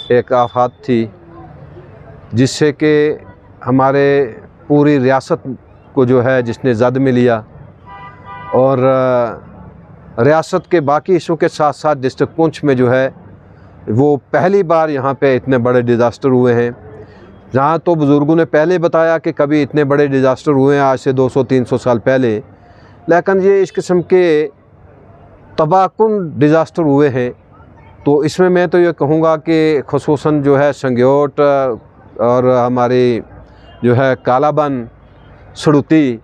एक आफत थी जिससे कि हमारे पूरी रियासत को जो है जिसने जद में लिया, और रियासत के बाकी हिस्सों के साथ साथ डिस्ट्रिक्ट पुंछ में जो है वो पहली बार यहाँ पे इतने बड़े डिज़ास्टर हुए हैं। जहाँ तो बुज़ुर्गों ने पहले बताया कि कभी इतने बड़े डिज़ास्टर हुए हैं आज से 200-300 साल पहले, लेकिन ये इस किस्म के तबाहकुन डिज़ास्टर हुए हैं। तो इसमें मैं तो ये कहूँगा कि ख़ुसूसन जो है संग्योट और हमारी जो है कालाबन, सड़ुती,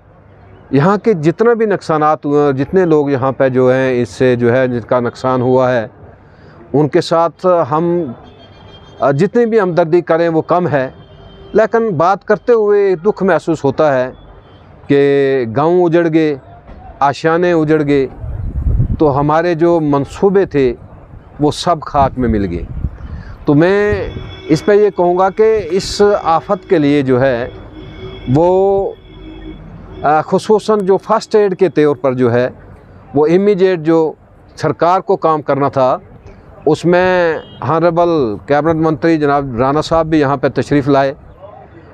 यहाँ के जितना भी नुकसानात हुए, जितने लोग यहाँ पे जो हैं इससे जो है जिनका नुकसान हुआ है, उनके साथ हम जितनी भी हमदर्दी करें वो कम है। लेकिन बात करते हुए दुख महसूस होता है कि गांव उजड़ गए, आशियाने उजड़ गए, तो हमारे जो मंसूबे थे वो सब खाक में मिल गए। तो मैं इस पे ये कहूँगा कि इस आफत के लिए जो है वो ख़ुसूसन जो फ़र्स्ट एड के तौर पर जो है वो इमीडिएट जो सरकार को काम करना था, उसमें हॉनरेबल कैबिनेट मंत्री जनाब राणा साहब भी यहाँ पर तशरीफ़ लाए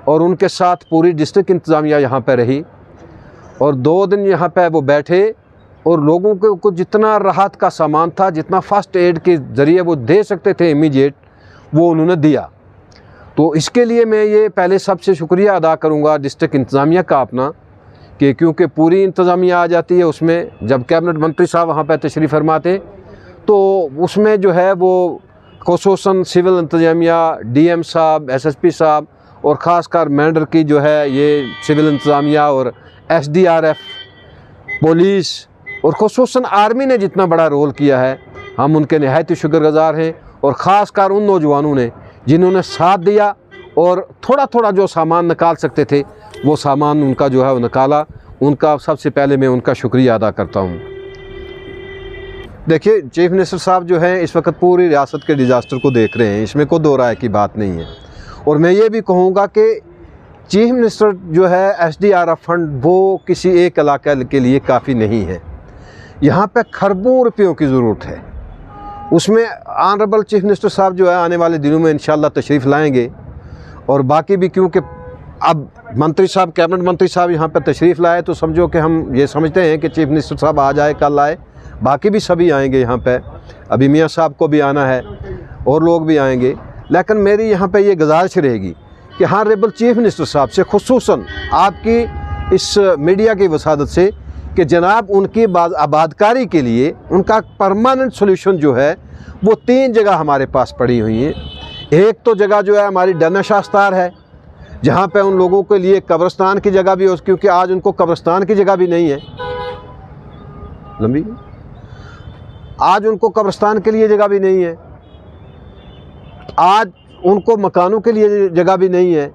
और उनके साथ पूरी डिस्ट्रिक्ट इंतज़ामिया यहाँ पर रही और 2 दिन यहाँ पे वो बैठे और लोगों को जितना राहत का सामान था, जितना फ़र्स्ट एड के ज़रिए वो दे सकते थे इमीडिएट, वो उन्होंने दिया। तो इसके लिए मैं ये पहले सबसे शुक्रिया अदा करूँगा डिस्ट्रिक्ट इंतज़ामिया का अपना, कि क्योंकि पूरी इंतज़ामिया आ जाती है उसमें। जब कैबिनेट मंत्री साहब वहाँ पर तशरीफ़ फरमाते तो उसमें जो है वो ख़ुसूसन सिविल इंतज़ामिया, DM साहब, SSP साहब और ख़ासकर मैंडर की जो है ये सिविल इंतज़ामिया और SDRF, पुलिस और ख़ुसूसन आर्मी ने जितना बड़ा रोल किया है, हम उनके नहायत शुक्रगुज़ार हैं। और ख़ासकर उन नौजवानों ने जिन्होंने साथ दिया और थोड़ा थोड़ा जो सामान निकाल सकते थे वो सामान उनका जो है वो निकाला, उनका सबसे पहले मैं उनका शुक्रिया अदा करता हूँ। देखिए, चीफ मिनिस्टर साहब जो हैं इस वक्त पूरी रियासत के डिज़ास्टर को देख रहे हैं, इसमें कोई दो राय की बात नहीं है। और मैं ये भी कहूँगा कि चीफ मिनिस्टर जो है SDRF फंड वो किसी एक इलाके के लिए काफ़ी नहीं है, यहाँ पे खरबों रुपयों की ज़रूरत है। उसमें ऑनरेबल चीफ मिनिस्टर साहब जो है आने वाले दिनों में इंशाल्लाह तशरीफ़ लाएंगे और बाकी भी, क्योंकि अब मंत्री साहब, कैबिनेट मंत्री साहब यहाँ पर तशरीफ़ लाए तो समझो कि हम ये समझते हैं कि चीफ मिनिस्टर साहब आ जाए, कल आए, बाकी भी सभी आएंगे यहाँ पे। अभी मियाँ साहब को भी आना है और लोग भी आएंगे। लेकिन मेरी यहाँ पे ये गुजारिश रहेगी कि ऑनरेबल चीफ मिनिस्टर साहब से ख़ुसूसन आपकी इस मीडिया की वसादत से कि जनाब उनकी आबादकारी के लिए उनका परमानेंट सोल्यूशन जो है वो 3 जगह हमारे पास पड़ी हुई हैं। एक तो जगह जो है हमारी डना शास्तार है, जहाँ पे उन लोगों के लिए कब्रिस्तान की जगह भी हो, क्योंकि आज उनको कब्रिस्तान की जगह भी नहीं है, लंबी आज उनको कब्रिस्तान के लिए जगह भी नहीं है, आज उनको मकानों के लिए जगह भी नहीं है।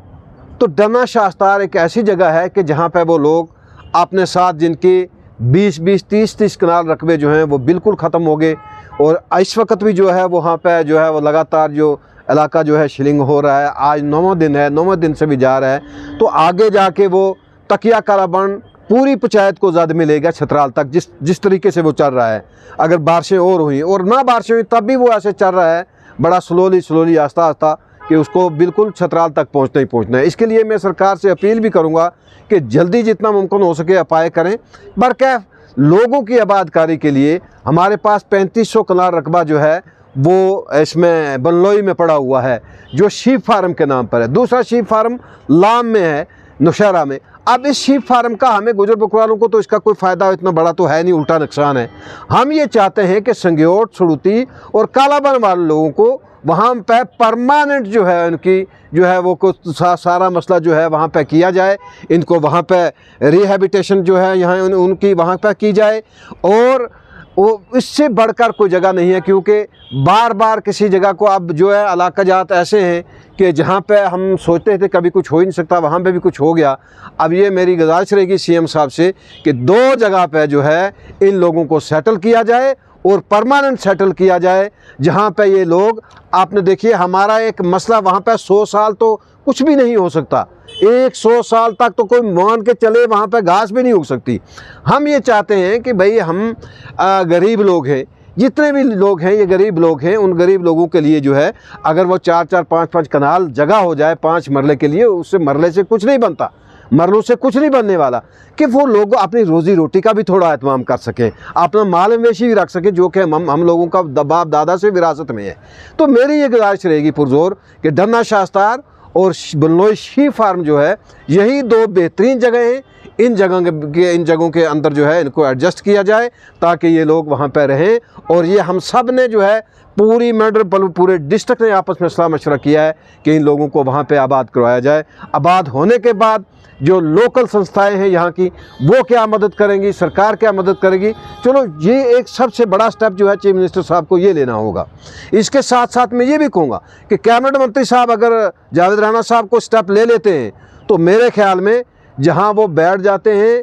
तो डना शास्तार एक ऐसी जगह है कि जहाँ पे वो लोग अपने साथ जिनके 20-20, 30-30 कनाल रकबे जो हैं वो बिल्कुल ख़त्म हो गए और इस वक्त भी जो है वहाँ पे जो है वो लगातार जो इलाका जो है शिलिंग हो रहा है। आज 9वां दिन है, 9वें दिन से भी जा रहा है। तो आगे जाके वो तकिया कालाबन पूरी पंचायत को ज़्यादा मिलेगा, छतराल तक जिस तरीके से वो चल रहा है। अगर बारिशें और हुई और ना बारिशें हुई तब भी वो ऐसे चल रहा है, बड़ा स्लोली आस्ता आस्ता, कि उसको बिल्कुल छतराल तक पहुंचना ही पहुंचना है। इसके लिए मैं सरकार से अपील भी करूंगा कि जल्दी जितना मुमकिन हो सके उपाय करें। बरकैफ लोगों की आबादकारी के लिए हमारे पास 3500 कनाल रकबा जो है वो इसमें बनलोई में पड़ा हुआ है, जो शीप फार्म के नाम पर है। दूसरा शीप फार्म लाम में है, नौशहरा में। अब इस शीप फार्म का हमें गुजर बकरालों को तो इसका कोई फ़ायदा इतना बड़ा तो है नहीं, उल्टा नुकसान है। हम ये चाहते हैं कि संग्योट, सड़ुती और कालाबन वाले लोगों को वहाँ पे परमानेंट जो है उनकी जो है वो सारा मसला जो है वहाँ पे किया जाए, इनको वहाँ पे रिहैबिटेशन जो है यहाँ उनकी वहाँ पे की जाए। और वो इससे बढ़कर कोई जगह नहीं है, क्योंकि बार बार किसी जगह को अब जो है इलाका जात ऐसे हैं कि जहाँ पे हम सोचते थे कभी कुछ हो ही नहीं सकता, वहाँ पे भी कुछ हो गया। अब ये मेरी गुजारिश रहेगी CM साहब से कि 2 जगह पे जो है इन लोगों को सेटल किया जाए और परमानेंट सेटल किया जाए, जहाँ पे ये लोग, आपने देखिए हमारा एक मसला वहाँ पे 100 साल तो कुछ भी नहीं हो सकता, 100 साल तक तो कोई मान के चले वहाँ पे घास भी नहीं उग सकती। हम ये चाहते हैं कि भाई हम गरीब लोग हैं, जितने भी लोग हैं ये गरीब लोग हैं, उन गरीब लोगों के लिए जो है अगर वो 4-4 5-5 कनाल जगह हो जाए 5 मरले के लिए, उससे मरले से कुछ नहीं बनता, मरलों से कुछ नहीं बनने वाला, कि वो लोग अपनी रोज़ी रोटी का भी थोड़ा एहतमाम कर सकें, अपना माल मवेशी भी रख सकें, जो कि हम लोगों का बाप दादा से विरासत में है। तो मेरी ये गुजारिश रहेगी पुरजोर कि डन्ना शास्तार और बलनोई शी फार्म जो है, यही 2 बेहतरीन जगह हैं। इन जगहों के अंदर जो है इनको एडजस्ट किया जाए ताकि ये लोग वहाँ पर रहें। और ये हम सब ने जो है पूरी पूरे डिस्ट्रिक्ट ने आपस में सलाह मशवरा किया है कि इन लोगों को वहाँ पे आबाद करवाया जाए। आबाद होने के बाद जो लोकल संस्थाएं हैं यहाँ की, वो क्या मदद करेंगी, सरकार क्या मदद करेगी। चलो ये एक सबसे बड़ा स्टेप जो है चीफ मिनिस्टर साहब को ये लेना होगा। इसके साथ साथ मैं ये भी कहूँगा कि कैबिनेट मंत्री साहब अगर जावेद राणा साहब को स्टेप ले लेते हैं तो मेरे ख्याल में जहाँ वो बैठ जाते हैं,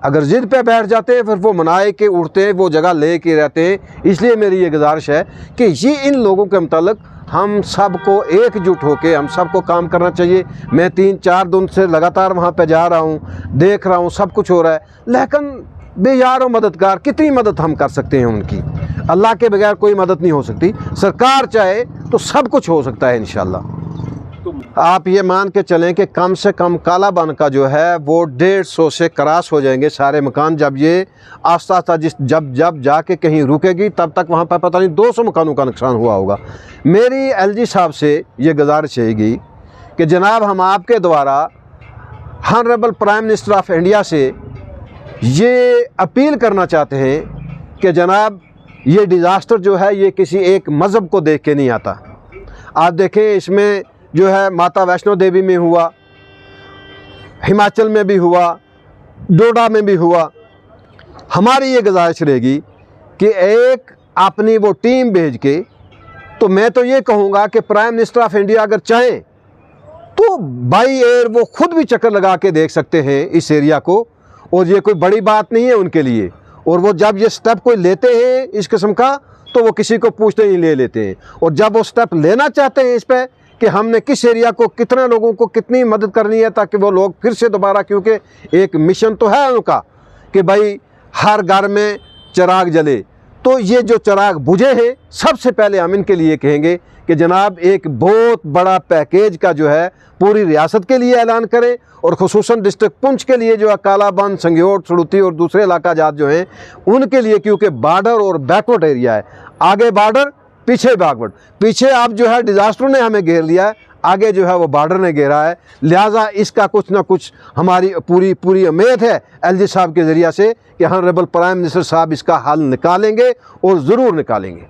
अगर ज़िद पे बैठ जाते हैं फिर वो मनाए के उठते हैं, वो जगह ले के रहते हैं। इसलिए मेरी ये गुजारिश है कि ये इन लोगों के मुताल्लिक हम सबको एकजुट होकर हम सबको काम करना चाहिए। मैं 3-4 दिन से लगातार वहाँ पे जा रहा हूँ, देख रहा हूँ, सब कुछ हो रहा है, लेकिन बेयार और मददगार कितनी मदद हम कर सकते हैं उनकी। अल्लाह के बगैर कोई मदद नहीं हो सकती। सरकार चाहे तो सब कुछ हो सकता है इंशाल्लाह। आप ये मान के चलें कि कम से कम कालाबन का जो है वो 150 से क्रॉस हो जाएंगे सारे मकान। जब ये आस्ता आस्ता जब जाके कहीं रुकेगी तब तक वहाँ पर पता नहीं 200 मकानों का नुकसान हुआ होगा। मेरी एलजी साहब से ये गुजारिश रहेगी कि जनाब हम आपके द्वारा honourable prime minister of India से ये अपील करना चाहते हैं कि जनाब ये डिज़ास्टर जो है ये किसी एक मज़हब को देख के नहीं आता। आप देखें इसमें जो है माता वैष्णो देवी में हुआ, हिमाचल में भी हुआ, डोडा में भी हुआ। हमारी ये गुजारिश रहेगी कि एक अपनी वो टीम भेज के, तो मैं तो ये कहूँगा कि प्राइम मिनिस्टर ऑफ इंडिया अगर चाहें तो बाई एयर वो खुद भी चक्कर लगा के देख सकते हैं इस एरिया को, और ये कोई बड़ी बात नहीं है उनके लिए। और वो जब ये स्टेप कोई लेते हैं इस किस्म का तो वो किसी को पूछते ही ले लेते हैं। और जब वो स्टेप लेना चाहते हैं इस पर कि हमने किस एरिया को कितने लोगों को कितनी मदद करनी है ताकि वो लोग फिर से दोबारा, क्योंकि एक मिशन तो है उनका कि भाई हर घर में चिराग जले, तो ये जो चिराग बुझे हैं सबसे पहले हम इनके लिए कहेंगे कि जनाब एक बहुत बड़ा पैकेज का जो है पूरी रियासत के लिए ऐलान करें, और खुसूसन डिस्ट्रिक्ट पुंछ के लिए जो है कालाबन, संगयोट, सड़ूती और दूसरे इलाका जात जो हैं उनके लिए, क्योंकि बॉर्डर और बैकवर्ड एरिया है। आगे बॉर्डर, पीछे बैकवर्ड। पीछे अब जो है डिज़ास्टर ने हमें घेर लिया है, आगे जो है वो बॉर्डर ने घेरा है। लिहाजा इसका कुछ ना कुछ हमारी पूरी उम्मीद है एलजी साहब के ज़रिए से कि हॉनरेबल प्राइम मिनिस्टर साहब इसका हल निकालेंगे और ज़रूर निकालेंगे।